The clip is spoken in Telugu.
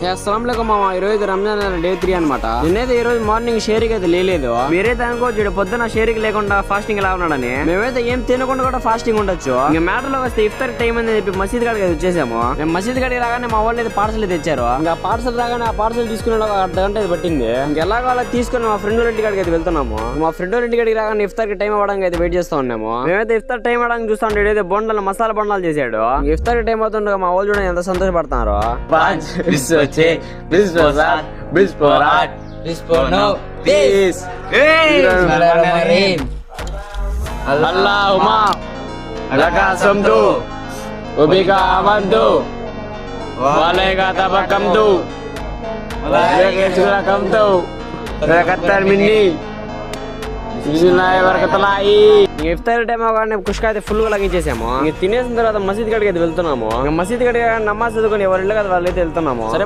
అస్సలాంలైకుం మామ. ఈ రోజు రంజాన్ డే 3 అనమాట. నేనైతే ఈ రోజు మార్నింగ్ షేర్కి అయితే లేదు. మీరైతే అనుకోవచ్చు పొద్దున షేర్కి లేకుండా ఫాస్టింగ్ ఎలా ఉన్నాడని. మేమైతే ఏం తినకుండా కూడా ఫాస్టింగ్ ఉండొచ్చు. ఇంకా మ్యాటర్ లో వస్తే ఇఫ్తార్ టైం అని చెప్పి మసీద్ కాడికి అయితే వచ్చేసాము. మేము మసీద్ కాడికి రాగానే మా వాళ్ళు అయితే పార్సల్ తెచ్చారు. ఇంకా పార్సల్ రాగానే ఆ పార్సల్ తీసుకునే ఒక అర్ధగంట అయితే పట్టింది. ఇంకెలాగో అలా తీసుకుని మా ఫ్రెండ్ ఇంటి కాడికి అయితే వెళ్తున్నాము. మా ఫ్రెండ్ ఇంటి కాడికి రాగానే ఇఫ్తార్ కి టైం అవ్వడానికి అయితే వెయిట్ చేస్తా ఉన్నాము. మేమైతే ఇఫ్తార్ టైం అవ్వడానికి చూస్తాం. ఏదైతే బొండాలు మసాలా బొండాలు చేశాడు. ఇఫ్తార్ కి టైం అవుతుండగా మా వాళ్ళు చూడండి ఎంత సంతోషపడుతున్నారు. Allahumma laka aslamtu wa bika amantu wa alayka tawakkaltu wa ilayka rakamtu rakatan minni ఇఫ్తార్ టైం అవగానే కుష్క అయితే ఫుల్ గా లాగించేసాము. ఇంక తినేసిన తర్వాత మసీద్ కాడికి అయితే వెళ్తున్నాము. మసీద్ కాడికి నమాజ్ చదువుకొని ఎవరి ఇళ్ళకి వాళ్ళు అయితే వెళ్తున్నాము. సరే